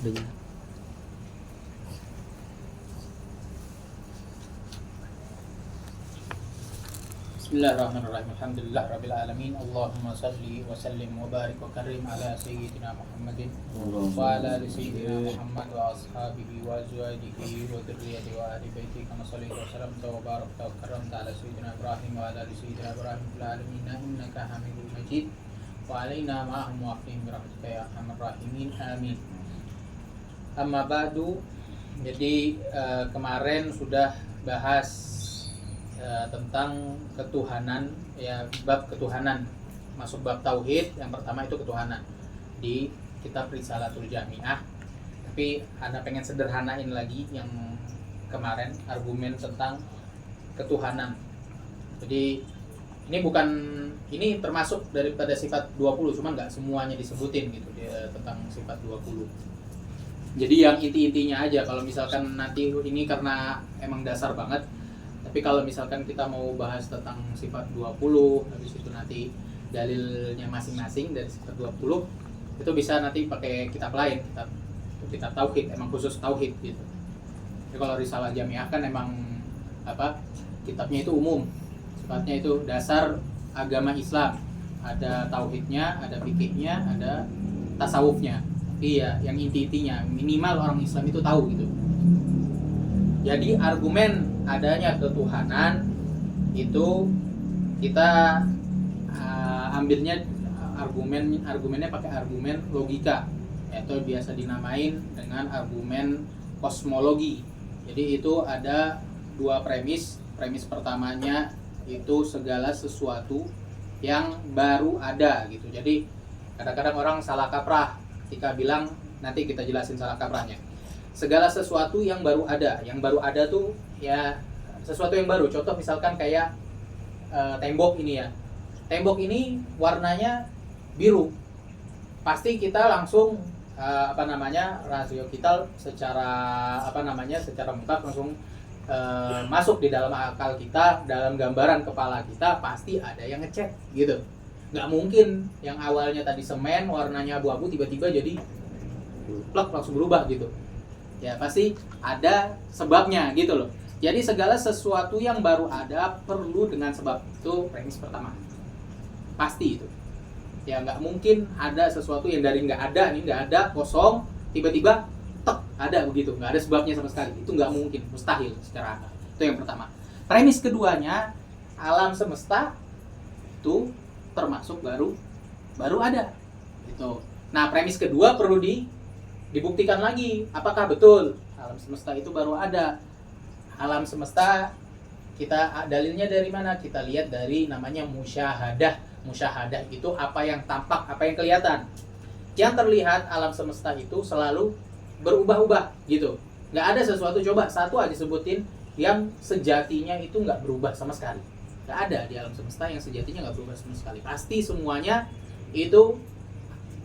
Udah. Bismillahirrahmanirrahim. Alhamdulillah rabbil alamin. Allahumma salli wa sallim wa barik wa karim ala sayyidina Muhammadin wa ala ali sayyidina Muhammad wa ashabihi wa azwajihi wa dzurriyyatihi wa ahli baiti kama shallaita wa sallamta wa barakta wa karamta ala sayyidina Ibrahim wa ala ali sayyidina Ibrahim fil alamin innaka Hamidum Majid wa alaina ma'ahum wa aqim bi rahmatika ya arhamar rahimin. Amin. Amma ba'du. Jadi kemarin sudah bahas tentang ketuhanan, ya, bab ketuhanan, masuk bab tauhid. Yang pertama itu ketuhanan di kitab Risalatul Jami'ah. Tapi Anda pengen sederhanain lagi yang kemarin, argumen tentang ketuhanan. Jadi ini termasuk daripada sifat 20, cuman nggak semuanya disebutin gitu tentang sifat 20. Jadi yang inti-intinya aja. Kalau misalkan nanti ini karena emang dasar banget, tapi kalau misalkan kita mau bahas tentang sifat 20, habis itu nanti dalilnya masing-masing dari sifat 20, itu bisa nanti pakai kitab lain, kitab tauhid, emang khusus tauhid gitu. Jadi kalau Risalah Jami'ah kan emang kitabnya itu umum, sifatnya itu dasar agama Islam. Ada tauhidnya, ada fikihnya, ada tasawufnya. Iya, yang inti-intinya minimal orang Islam itu tahu gitu. Jadi argumen adanya ketuhanan itu kita ambilnya argumennya pakai argumen logika, yaitu biasa dinamain dengan argumen kosmologi. Jadi itu ada dua premis. Premis pertamanya itu segala sesuatu yang baru ada gitu. Jadi kadang-kadang orang salah kaprah ketika bilang, nanti kita jelasin salah kaprahnya. Segala sesuatu yang baru ada. Yang baru ada tuh ya sesuatu yang baru. Contoh misalkan kayak tembok ini ya. Tembok ini warnanya biru. Pasti kita langsung rasio kita secara secara mutlak langsung masuk di dalam akal kita, dalam gambaran kepala kita pasti ada yang ngecek gitu. Nggak mungkin yang awalnya tadi semen warnanya abu-abu tiba-tiba jadi plek langsung berubah gitu. Ya pasti ada sebabnya gitu loh. Jadi segala sesuatu yang baru ada perlu dengan sebab. Itu premis pertama. Pasti itu. Ya nggak mungkin ada sesuatu yang dari nggak ada kosong tiba-tiba ada begitu, nggak ada sebabnya sama sekali. Itu nggak mungkin, mustahil secara akal. Itu yang pertama. Premis keduanya, alam semesta itu termasuk baru ada gitu. Nah premis kedua perlu dibuktikan lagi, apakah betul alam semesta itu baru ada. Alam semesta kita dalilnya dari mana? Kita lihat dari namanya musyahadah. Musyahadah itu apa yang tampak, apa yang kelihatan. Yang terlihat alam semesta itu selalu berubah-ubah gitu. Nggak ada sesuatu, coba satu aja sebutin yang sejatinya itu nggak berubah sama sekali. Nggak ada di alam semesta yang sejatinya nggak berubah sama sekali. Pasti semuanya itu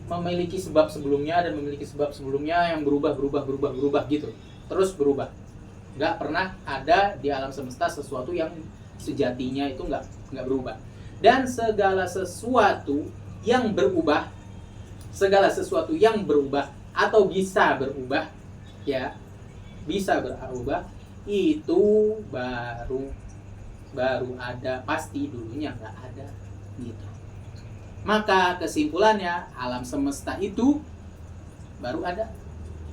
memiliki sebab sebelumnya dan memiliki sebab sebelumnya yang berubah gitu, terus berubah. Nggak pernah ada di alam semesta sesuatu yang sejatinya itu nggak berubah. Dan segala sesuatu yang berubah atau bisa berubah, ya bisa berubah, itu baru ada, pasti dulunya nggak ada gitu. Maka kesimpulannya alam semesta itu baru ada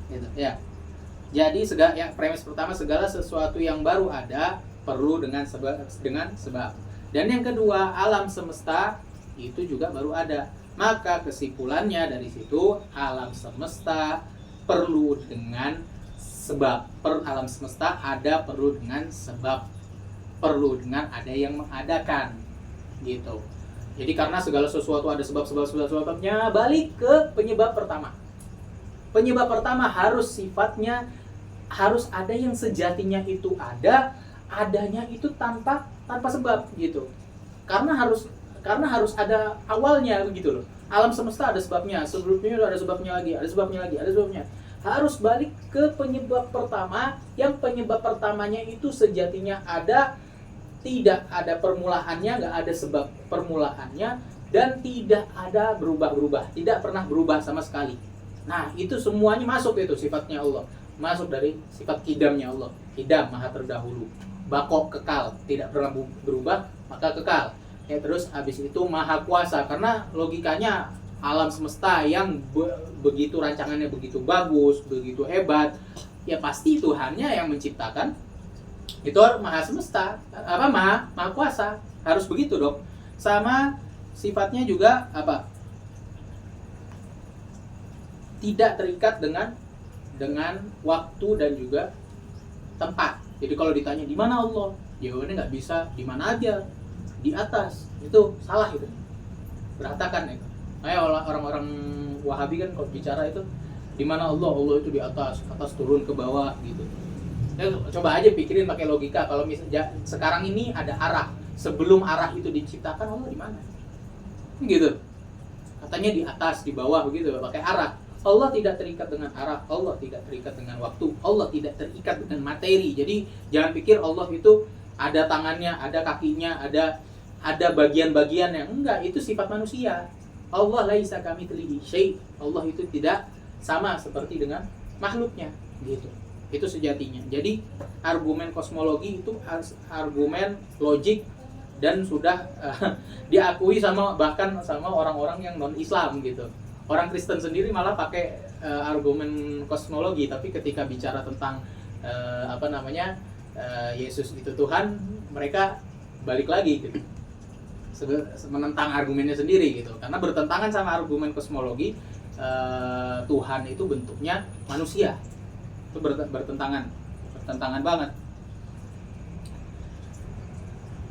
gitu ya. Jadi premis pertama, segala sesuatu yang baru ada perlu dengan sebab. Dan yang kedua, alam semesta itu juga baru ada. Maka kesimpulannya dari situ alam semesta perlu dengan sebab. Alam semesta ada perlu dengan sebab. Perlu dengan ada yang mengadakan gitu. Jadi karena segala sesuatu ada sebabnya, balik ke penyebab pertama. Penyebab pertama harus ada yang sejatinya itu ada, adanya itu tanpa sebab gitu. Karena harus ada awalnya begitu loh. Alam semesta ada sebabnya, sebelumnya ada sebabnya lagi. Harus balik ke penyebab pertama, yang penyebab pertamanya itu sejatinya ada, tidak ada permulaannya, nggak ada sebab permulaannya, dan tidak ada berubah-ubah, tidak pernah berubah sama sekali. Nah, itu semuanya masuk, itu sifatnya Allah. Masuk dari sifat kidamnya Allah. Kidam, maha terdahulu. Baqo, kekal, tidak pernah berubah, maka kekal. Ya, terus habis itu maha kuasa, karena logikanya alam semesta yang begitu rancangannya begitu bagus, begitu hebat, ya pasti Tuhannya yang menciptakan. Itu maha semesta, maha kuasa. Harus begitu dong. Sama sifatnya juga apa? Tidak terikat dengan waktu dan juga tempat. Jadi kalau ditanya di mana Allah, jawabannya nggak bisa di mana aja, di atas. Itu salah itu. Berantakan itu. Kayak orang-orang Wahabi kan kalau bicara itu di mana Allah, Allah itu di atas turun ke bawah gitu. Ya, coba aja pikirin pakai logika, kalau misalnya sekarang ini ada arah, sebelum arah itu diciptakan Allah di mana? Gitu. Katanya di atas, di bawah begitu, pakai arah. Allah tidak terikat dengan arah, Allah tidak terikat dengan waktu, Allah tidak terikat dengan materi. Jadi jangan pikir Allah itu ada tangannya, ada kakinya, ada bagian-bagian yang enggak, itu sifat manusia. Allah laisa kamitslihi syai'. Allah itu tidak sama seperti dengan makhluknya, gitu. Itu sejatinya. Jadi argumen kosmologi itu argumen logik dan sudah diakui bahkan sama orang-orang yang non-Islam gitu. Orang Kristen sendiri malah pakai argumen kosmologi, tapi ketika bicara tentang Yesus itu Tuhan, mereka balik lagi gitu, menentang argumennya sendiri gitu, karena bertentangan sama argumen kosmologi. Tuhan itu bentuknya manusia, itu bertentangan banget.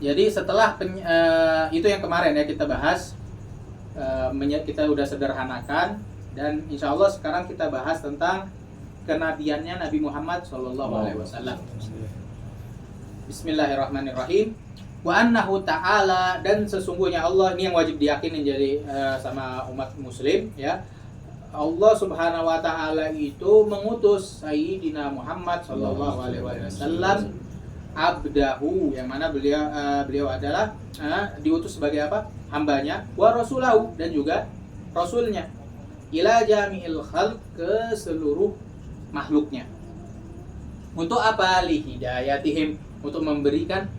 Jadi setelah itu yang kemarin ya kita bahas, kita udah sederhanakan, dan insya Allah sekarang kita bahas tentang kenabiannya Nabi Muhammad SAW. Bismillahirrahmanirrahim. Wa annahu ta'ala, dan sesungguhnya Allah, ini yang wajib diyakini jadi sama umat muslim ya. Allah Subhanahu wa taala itu mengutus Sayyidina Muhammad SAW abdahu, yang mana beliau adalah diutus sebagai apa? Hambanya, wa rasulahu, dan juga rasulnya, ila jami'il khalq, ke seluruh makhluknya. Untuk apa? Li hidayatihim, untuk memberikan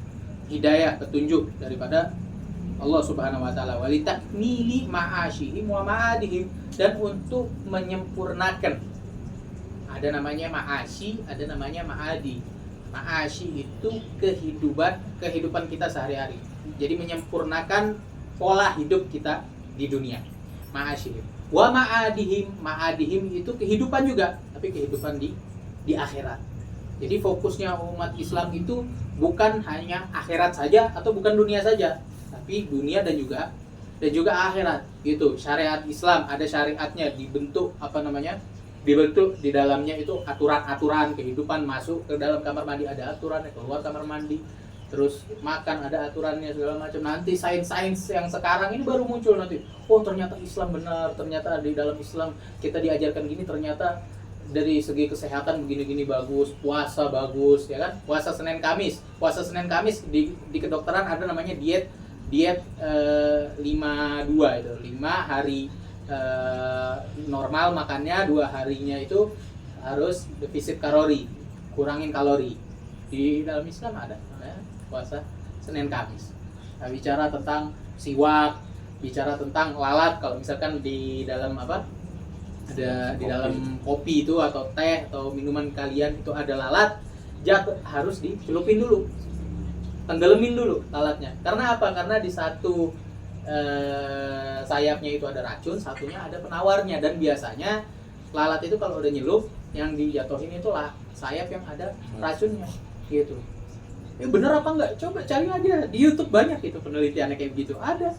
hidayah, petunjuk daripada Allah Subhanahu wa taala, wa li takmili ma'asyihim wa ma'adihim, dan untuk menyempurnakan. Ada namanya ma'asyi, ada namanya ma'adi. Ma'asyi itu kehidupan kita sehari-hari. Jadi menyempurnakan pola hidup kita di dunia. Ma'asyihim. Wa ma'adihim itu kehidupan juga, tapi kehidupan di akhirat. Jadi fokusnya umat Islam itu bukan hanya akhirat saja atau bukan dunia saja, tapi dunia dan juga akhirat. Gitu. Syariat Islam ada syariatnya, dibentuk dibentuk di dalamnya itu aturan-aturan kehidupan. Masuk ke dalam kamar mandi ada aturannya, keluar kamar mandi, terus makan ada aturannya segala macam. Nanti sains-sains yang sekarang ini baru muncul nanti. Oh ternyata Islam benar, ternyata di dalam Islam kita diajarkan gini, ternyata dari segi kesehatan begini-gini bagus, puasa bagus ya kan. Puasa Senin Kamis di kedokteran ada namanya diet 52 itu. 5 hari normal makannya, 2 harinya itu harus defisit kalori, kurangin kalori. Di dalam Islam ada puasa Senin Kamis. Nah, bicara tentang siwak, bicara tentang lalat, kalau misalkan di dalam ada di dalam kopi itu atau teh atau minuman kalian itu ada lalat, harus dicelupin dulu, tenggelamin dulu lalatnya. Karena apa? Karena di satu sayapnya itu ada racun, satunya ada penawarnya, dan biasanya lalat itu kalau udah nyelup, yang dijatuhin itu sayap yang ada racunnya gitu. Ya bener apa enggak? Coba cari aja di YouTube, banyak itu penelitiannya kayak gitu, ada.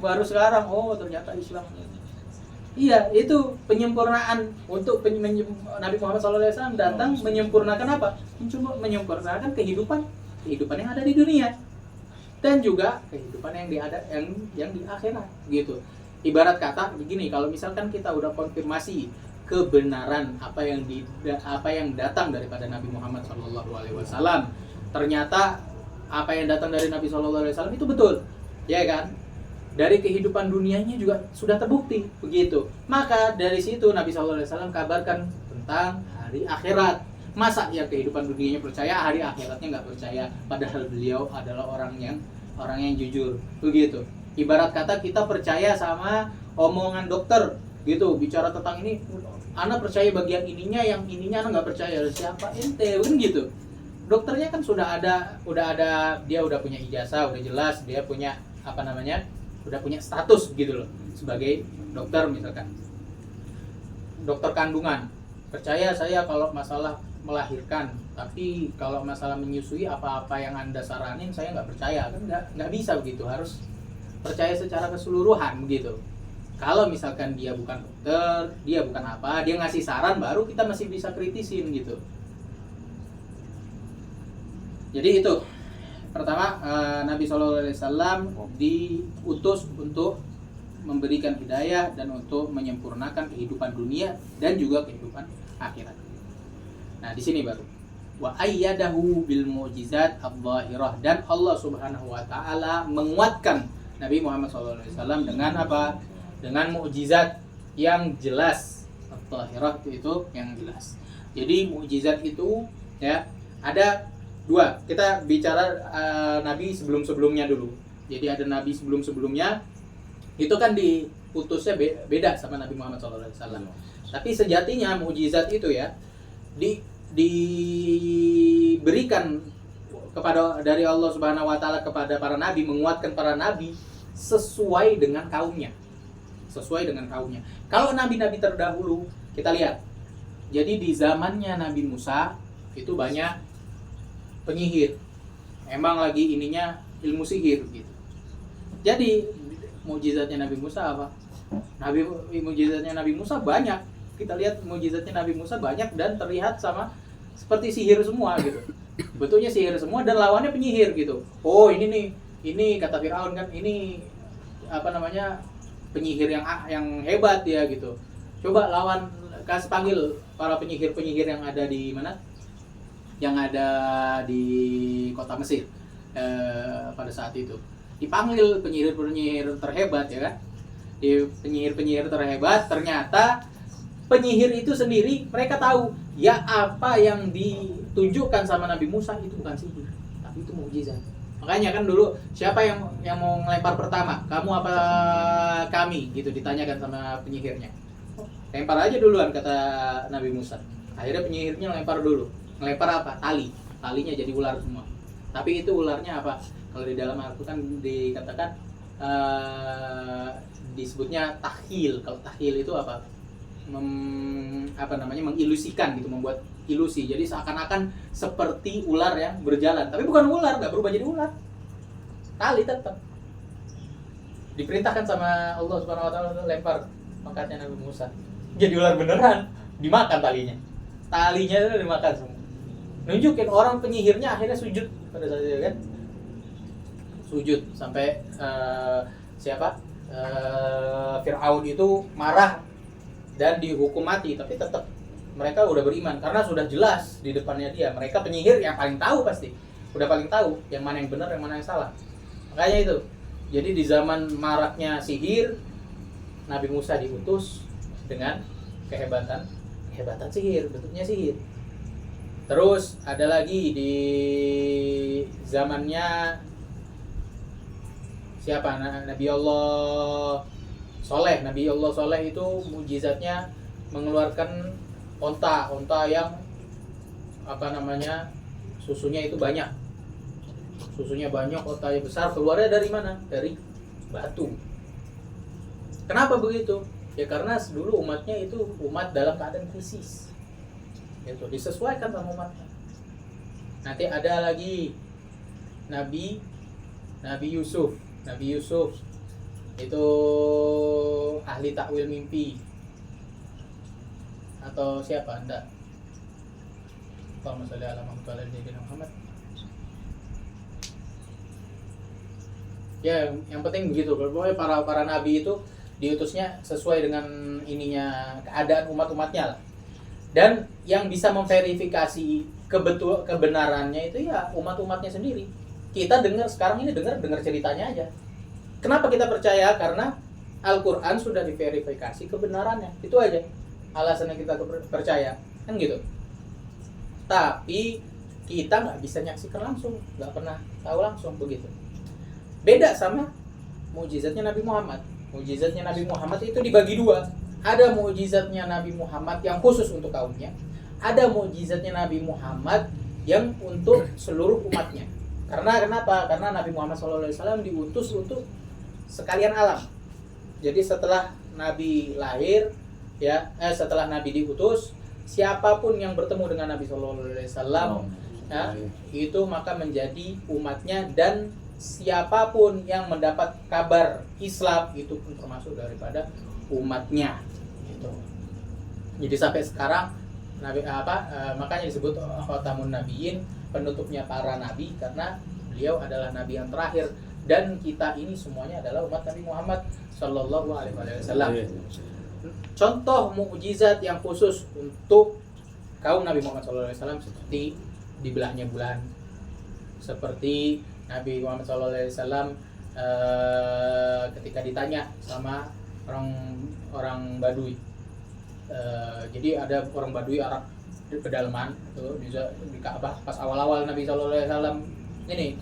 Baru sekarang ternyata Islam. Iya, itu penyempurnaan untuk Nabi Muhammad SAW datang menyempurnakan apa? Menyempurnakan kehidupan yang ada di dunia, dan juga kehidupan yang di akhirat gitu. Ibarat kata begini, kalau misalkan kita udah konfirmasi kebenaran apa yang datang daripada Nabi Muhammad SAW, ternyata apa yang datang dari Nabi SAW itu betul, ya kan? dari kehidupan dunianya juga sudah terbukti begitu. Maka dari situ Nabi SAW kabarkan tentang hari akhirat. Masa ya kehidupan dunianya percaya, hari akhiratnya nggak percaya, padahal beliau adalah orang yang jujur begitu. Ibarat kata kita percaya sama omongan dokter gitu, bicara tentang ini, anak percaya bagian ininya, yang ininya anak nggak percaya. Siapa ente kan gitu. Dokternya kan udah ada, dia udah punya ijazah, udah jelas, dia punya udah punya status gitu loh sebagai dokter. Misalkan dokter kandungan, percaya saya kalau masalah melahirkan, tapi kalau masalah menyusui apa-apa yang Anda saranin saya nggak percaya. Kan nggak bisa begitu, harus percaya secara keseluruhan begitu. Kalau misalkan dia bukan dokter, dia bukan apa, dia ngasih saran, baru kita masih bisa kritisin gitu. Jadi itu pertama, Nabi SAW diutus untuk memberikan hidayah dan untuk menyempurnakan kehidupan dunia dan juga kehidupan akhirat. Nah, di sini baru wa ayyadahu bil mu'jizat adh-dhahirah, dan Allah Subhanahu wa taala menguatkan Nabi Muhammad SAW dengan apa? Dengan mukjizat yang jelas. Adh-dhahirah itu yang jelas. Jadi mukjizat itu ya ada dua. Kita bicara nabi sebelum-sebelumnya dulu. Jadi ada nabi sebelum-sebelumnya, itu kan diutusnya beda sama Nabi Muhammad SAW. Tapi sejatinya mukjizat itu ya diberikan kepada dari Allah Subhanahu wa taala kepada para nabi, menguatkan para nabi sesuai dengan kaumnya. Sesuai dengan kaumnya. Kalau nabi-nabi terdahulu kita lihat. Jadi di zamannya Nabi Musa itu banyak penyihir, emang lagi ininya ilmu sihir gitu. Jadi mukjizatnya Nabi Musa apa? Mukjizatnya Nabi Musa banyak. Kita lihat mukjizatnya Nabi Musa banyak dan terlihat sama seperti sihir semua gitu. Betulnya sihir semua dan lawannya penyihir gitu. Oh ini nih, ini kata Firaun kan, ini penyihir yang hebat ya gitu. Coba lawan, kasih panggil para penyihir yang ada di mana? Yang ada di kota Mesir pada saat itu. Dipanggil penyihir terhebat ya kan. Di penyihir terhebat, ternyata penyihir itu sendiri mereka tahu ya apa yang ditunjukkan sama Nabi Musa itu bukan sihir, tapi itu mukjizat. Makanya kan dulu siapa yang mau ngelempar pertama, kamu apa kami gitu, ditanyakan sama penyihirnya. Lempar aja duluan kata Nabi Musa. Akhirnya penyihirnya lempar dulu. Ngelempar apa? Talinya jadi ular semua. Tapi itu ularnya apa? Kalau di dalam Al-Quran dikatakan disebutnya takhil. Kalau takhil itu apa? Mengilusikan gitu, membuat ilusi. Jadi seakan-akan seperti ular yang berjalan, tapi bukan ular, nggak berubah jadi ular. Tali tetap. Diperintahkan sama Allah Subhanahu wa taala lempar pangkatnya Nabi Musa. Jadi ular beneran, dimakan talinya. Talinya itu dimakan semua. Nunjukin orang penyihirnya akhirnya sujud pada saat itu kan. Sujud sampai Fir'aun itu marah dan dihukum mati, tapi tetap mereka udah beriman karena sudah jelas di depannya dia. Mereka penyihir yang paling tahu pasti. Udah paling tahu yang mana yang benar, yang mana yang salah. Makanya itu. Jadi di zaman maraknya sihir, Nabi Musa diutus dengan kehebatan sihir, bentuknya sihir. Terus ada lagi di zamannya siapa? Nabi Allah Soleh itu mukjizatnya mengeluarkan onta yang susunya itu banyak. Susunya banyak, ontanya besar, keluarnya dari mana? Dari batu. Kenapa begitu? Ya karena dulu umatnya itu umat dalam keadaan krisis. Itu disesuaikan sama umatnya. Nanti ada lagi Nabi Yusuf itu ahli takwil mimpi. Atau siapa Anda? Allahumma shalli ala Muhammad. Ya, yang penting begitu. Pokoknya para nabi itu diutusnya sesuai dengan ininya, keadaan umat-umatnya lah. Dan yang bisa memverifikasi kebenarannya itu ya umat-umatnya sendiri. Kita dengar sekarang ini dengar ceritanya aja. Kenapa kita percaya? Karena Al-Quran sudah diverifikasi kebenarannya. Itu aja alasannya kita percaya, kan gitu. Tapi kita nggak bisa nyaksikan langsung, nggak pernah tahu langsung begitu. Beda sama mukjizatnya Nabi Muhammad. Mukjizatnya Nabi Muhammad itu dibagi dua. Ada mukjizatnya Nabi Muhammad yang khusus untuk kaumnya. Ada mukjizatnya Nabi Muhammad yang untuk seluruh umatnya. Karena kenapa? Karena Nabi Muhammad SAW diutus untuk sekalian alam. Jadi setelah Nabi lahir, ya, setelah Nabi diutus, siapapun yang bertemu dengan Nabi SAW, ya, itu maka menjadi umatnya, dan siapapun yang mendapat kabar Islam itu pun termasuk daripada umatnya. Gitu. Jadi sampai sekarang makanya disebut khatamun nabiyyin, penutupnya para nabi, karena beliau adalah nabi yang terakhir, dan kita ini semuanya adalah umat Nabi Muhammad sallallahu alaihi wasallam. Contoh mukjizat yang khusus untuk kaum Nabi Muhammad sallallahu alaihi wasallam seperti dibelahnya bulan, seperti Nabi Muhammad sallallahu alaihi wasallam ketika ditanya sama orang Badui. Jadi ada orang Badui Arab di pedalaman itu di Ka'bah pas awal-awal Nabi sallallahu alaihi wasallam ini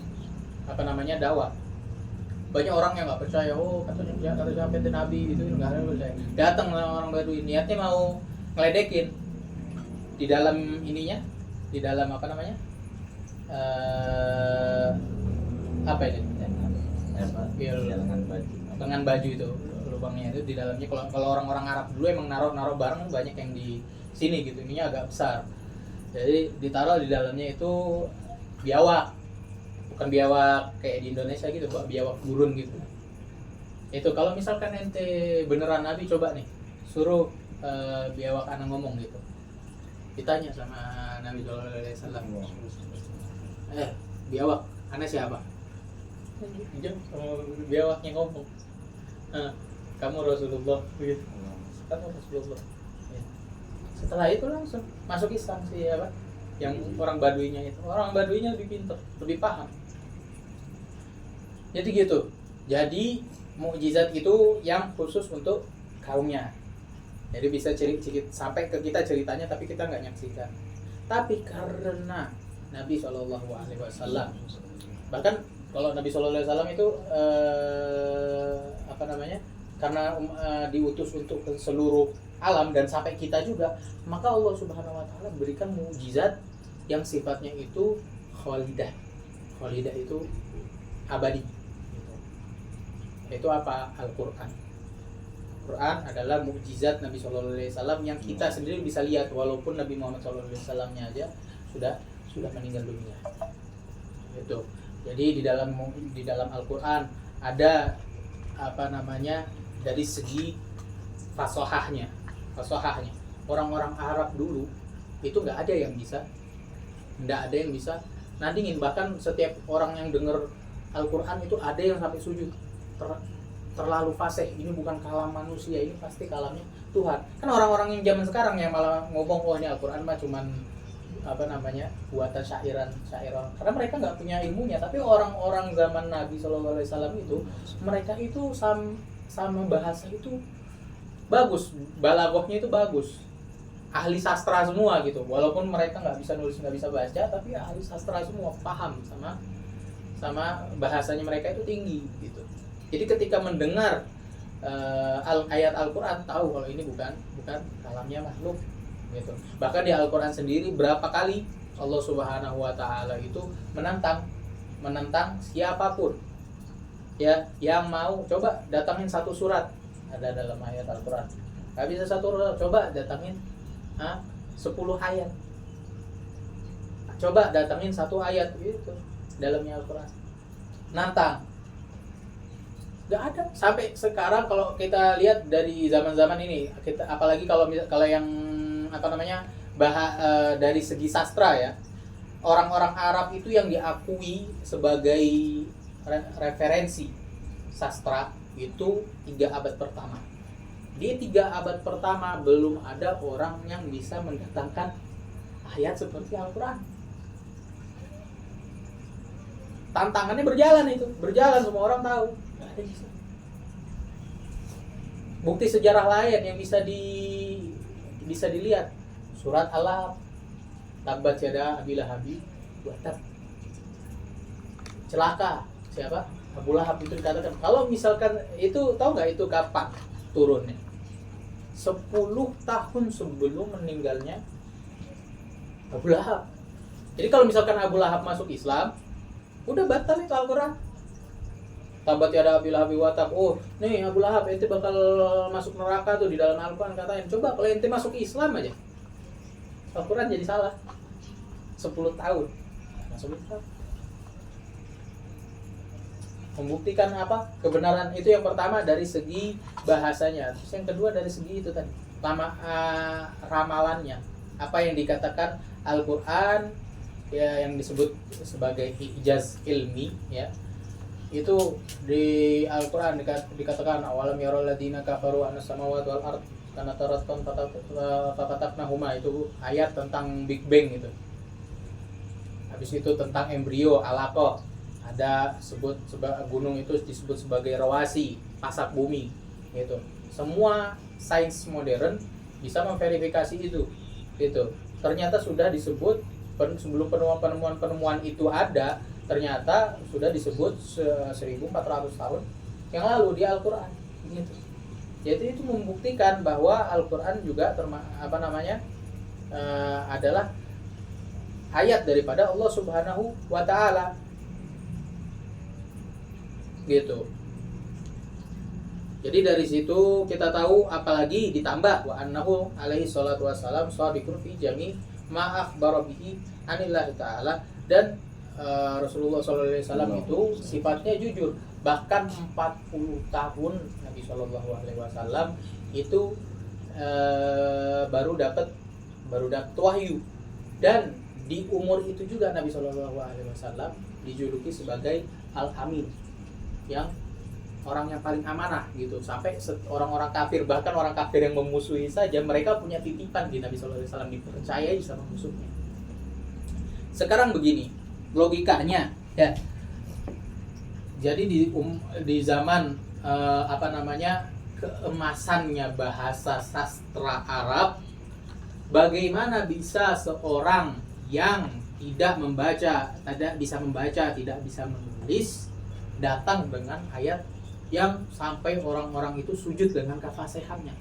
dakwah. Banyak orang yang nggak percaya, katanya siapa itu Nabi itu nggak ada percaya. Datang orang Badui, niatnya mau ngeledekin. Di dalam ininya, di dalam lengan baju itu, lubangnya itu di dalamnya. Kalau orang-orang Arab dulu emang naruh barang banyak yang di sini gitu, ininya agak besar. Jadi ditaruh di dalamnya itu biawak. Bukan biawak kayak di Indonesia gitu, biawak gurun gitu. Itu kalau misalkan ente beneran Nabi, coba nih suruh biawak anak ngomong gitu. Ditanya sama Nabi sallallahu alaihi wasallam. Biawak, anak siapa? Biawaknya ngomong. Kamu Rasulullah gitu. Kamu Rasulullah. Setelah itu langsung masuk Islam yang orang Baduinya itu. Orang Baduinya lebih pintar, lebih paham. Jadi gitu. Jadi mukjizat itu yang khusus untuk kaumnya. Jadi bisa sedikit sampai ke kita ceritanya, tapi kita nggak nyaksikan. Tapi karena Nabi SAW, bahkan kalau Nabi SAW itu karena diutus untuk ke seluruh alam dan sampai kita juga, maka Allah Subhanahu Wa Taala berikan mukjizat yang sifatnya itu khalidah. Khalidah itu abadi. Itu apa? Al-Quran. Quran adalah mukjizat Nabi SAW yang kita sendiri bisa lihat, walaupun Nabi Muhammad SAW-nya aja sudah meninggal dunia. Itu. Jadi di dalam Al-Quran ada dari segi fasahahnya. Orang-orang Arab dulu itu nggak ada yang bisa nandingin. Bahkan setiap orang yang dengar Al-Quran itu ada yang sampai sujud. Terlalu fasih, ini bukan kalam manusia, ini pasti kalamnya Tuhan. Kan orang-orang yang zaman sekarang yang malah ngomong ini Al-Quran mah cuman buatan syairan. Karena mereka nggak punya ilmunya. Tapi orang-orang zaman Nabi SAW itu, mereka itu sama bahasa itu bagus, balaghahnya itu bagus, ahli sastra semua gitu. Walaupun mereka nggak bisa nulis, nggak bisa baca, tapi ahli sastra semua, paham sama bahasanya mereka itu tinggi gitu. Jadi ketika mendengar ayat Al-Quran, tahu kalau ini bukan kalamnya makhluk gitu. Bahkan di Al-Quran sendiri berapa kali Allah Subhanahu Wa Taala itu menentang siapapun ya yang mau coba datangin satu surat, ada dalam ayat Al-Quran. Gak bisa satu surat, coba datangin 10 ayat. Coba datangin satu ayat gitu dalamnya Al-Quran. Nantang. Gak ada. Sampai sekarang kalau kita lihat dari zaman-zaman ini, apalagi kalau yang dari segi sastra ya, orang-orang Arab itu yang diakui sebagai referensi sastra itu 3 abad pertama. Di 3 abad pertama belum ada orang yang bisa mendatangkan ayat seperti Al-Quran. tantangannya berjalan itu, berjalan semua orang tahu. Nggak ada Islam. Bukti sejarah lain yang bisa dilihat, surat Al-Lahab, tabat yada Abi Lahabi wa tab. Celaka siapa? Abu Lahab itu dikatakan. Kalau misalkan itu, tahu nggak itu kapan turunnya? 10 tahun sebelum meninggalnya Abu Lahab. Jadi kalau misalkan Abu Lahab masuk Islam, udah batal itu Al-Quran. Tabat yada Abi Lahabi wa tab. Oh, nih Abu Lahab ente bakal masuk neraka tuh di dalam Al-Quran katanya. Coba kalau ente masuk Islam aja, Al-Quran jadi salah. 10 tahun masuk Islam. Membuktikan apa? Kebenaran itu yang pertama dari segi bahasanya. Terus yang kedua dari segi itu tadi, ramalannya. Apa yang dikatakan Al-Quran ya, yang disebut sebagai ijaz ilmi ya. Itu di Al-Quran dikatakan awalam yarul ladina kafaru anas samawati wal ard kana tarattan fatataknahuma. Itu ayat tentang Big Bang itu. Habis itu tentang embrio alaqah, ada sebut gunung itu disebut sebagai rawasi, pasak bumi gitu. Semua sains modern bisa memverifikasi itu. Ternyata sudah disebut sebelum penemuan itu ada, ternyata sudah disebut 1400 tahun yang lalu di Al-Quran gitu. Jadi itu membuktikan bahwa Al-Quran juga adalah ayat daripada Allah Subhanahu wa Ta'ala gitu. Jadi dari situ kita tahu, apalagi ditambah wa annahu alaihi salatu wassalam shadiqun fi jami ma akhbara bihi anillahi ta'ala, dan Rasulullah SAW itu sifatnya jujur. Bahkan 40 tahun Nabi SAW itu baru dapat wahyu, dan di umur itu juga Nabi SAW dijuluki sebagai Al-Amin, yang orang yang paling amanah gitu. Sampai orang-orang kafir, bahkan orang kafir yang memusuhi saja, mereka punya titipan di Nabi SAW, dipercayai sama musuhnya. Sekarang begini logikanya ya. Jadi di zaman keemasannya bahasa sastra Arab, bagaimana bisa seorang yang tidak bisa membaca, tidak bisa menulis, datang dengan ayat yang sampai orang-orang itu sujud dengan kafasihannya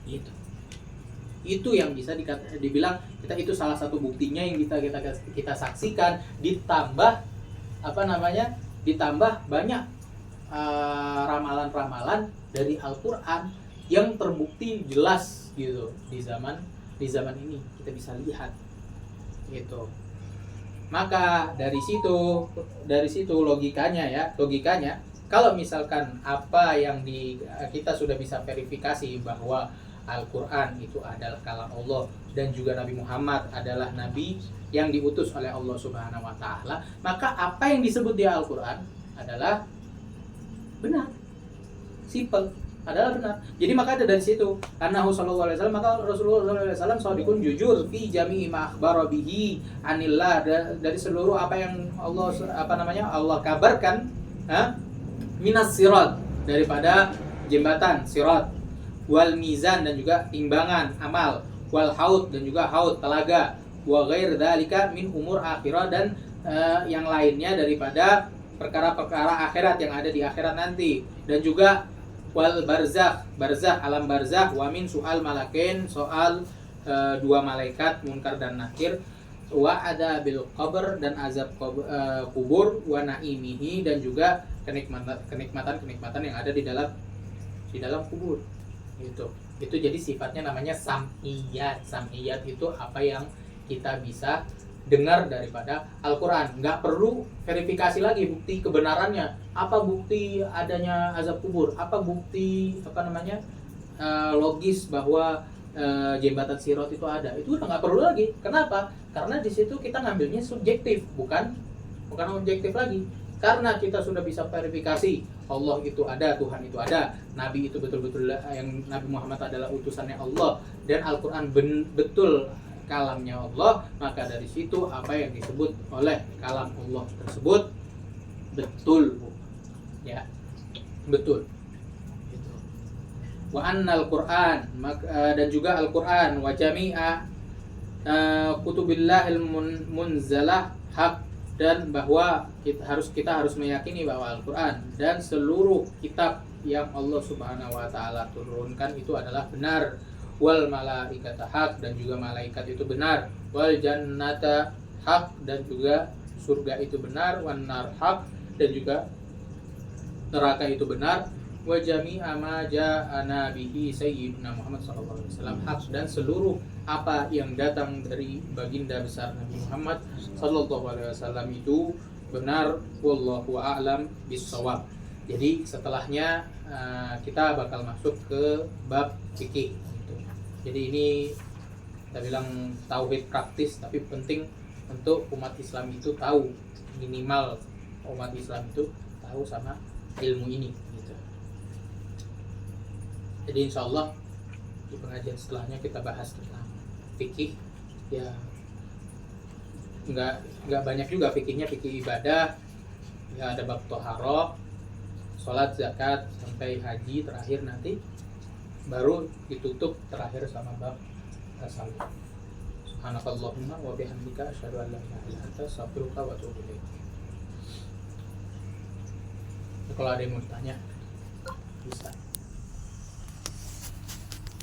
gitu. Itu yang bisa dibilang itu salah satu buktinya yang kita saksikan, ditambah banyak ramalan-ramalan dari Al-Qur'an yang terbukti jelas gitu di zaman ini kita bisa lihat gitu. Maka dari situ logikanya kalau misalkan apa yang kita sudah bisa verifikasi bahwa Al-Quran itu adalah kalam Allah, dan juga Nabi Muhammad adalah Nabi yang diutus oleh Allah Subhanahu wa Ta'ala, maka apa yang disebut di Al-Quran adalah benar, simple, adalah benar. Jadi maka ada dari situ annahu sallallahu alaihi wasallam, maka Rasulullah sallallahu alaihi wasallam shadiqun jujur fi jami'i ma akhbara bihi anillah, dari seluruh apa yang Allah kabarkan minas sirat, daripada jembatan sirat, wal mizan, dan juga timbangan amal, wal haud, dan juga haud telaga, wa ghair dzalika min umur akhirah, dan yang lainnya daripada perkara-perkara akhirat yang ada di akhirat nanti, dan juga wal barzakh alam barzakh, wa min su'al malakin, soal dua malaikat munkar dan nakir, wa adabil qabr, dan azab kubur, wa naimihi, dan juga kenikmatan yang ada di dalam kubur. Itu jadi sifatnya namanya sam'iyat itu apa yang kita bisa dengar daripada Al-Quran. Nggak perlu verifikasi lagi bukti kebenarannya, apa bukti adanya azab kubur, apa bukti logis bahwa jembatan sirat itu ada. Itu udah nggak perlu lagi. Kenapa? Karena di situ kita ngambilnya subjektif, bukan objektif lagi. Karena kita sudah bisa verifikasi Allah itu ada, Tuhan itu ada, Nabi itu betul-betul yang Nabi Muhammad adalah utusannya Allah, dan Al-Quran betul kalamnya Allah, maka dari situ apa yang disebut oleh kalam Allah tersebut Betul, Bu. Ya, betul. Gitu. Wa annal Qur'an, dan juga Al-Qur'an wa jami'a kutubillahil munzalah hak, dan bahwa kita harus meyakini bahwa Al-Qur'an dan seluruh kitab yang Allah Subhanahu wa taala turunkan itu adalah benar. Wal malaikata hak, dan juga malaikat itu benar. Wal jannata hak, dan juga surga itu benar. Wan nar hak, dan juga neraka itu benar. Wa jami'a ma ja'ana bihi sayyidina Muhammad sallallahu alaihi wasallam hak, dan seluruh apa yang datang dari baginda besar Nabi Muhammad sallallahu alaihi wasallam itu benar. Wallahu a'lam bissawab. Jadi setelahnya kita bakal masuk ke bab fikih gitu. Jadi ini kita bilang tauhid praktis, tapi penting untuk umat Islam itu tahu, minimal umat Islam itu tahu sama ilmu ini gitu. Jadi insya Allah di pengajian setelahnya kita bahas tentang fikih. Ya nggak banyak juga fikihnya, fikih ibadah ya, ada bab toharoh, sholat, zakat, sampai haji terakhir, nanti baru ditutup terakhir sama bab tasawuf. Subhanakallahumma wa bihamdika asyhadu an la ilaha illa anta astaghfiruka wa atubu ilaik. Kalau ada yang mau tanya bisa.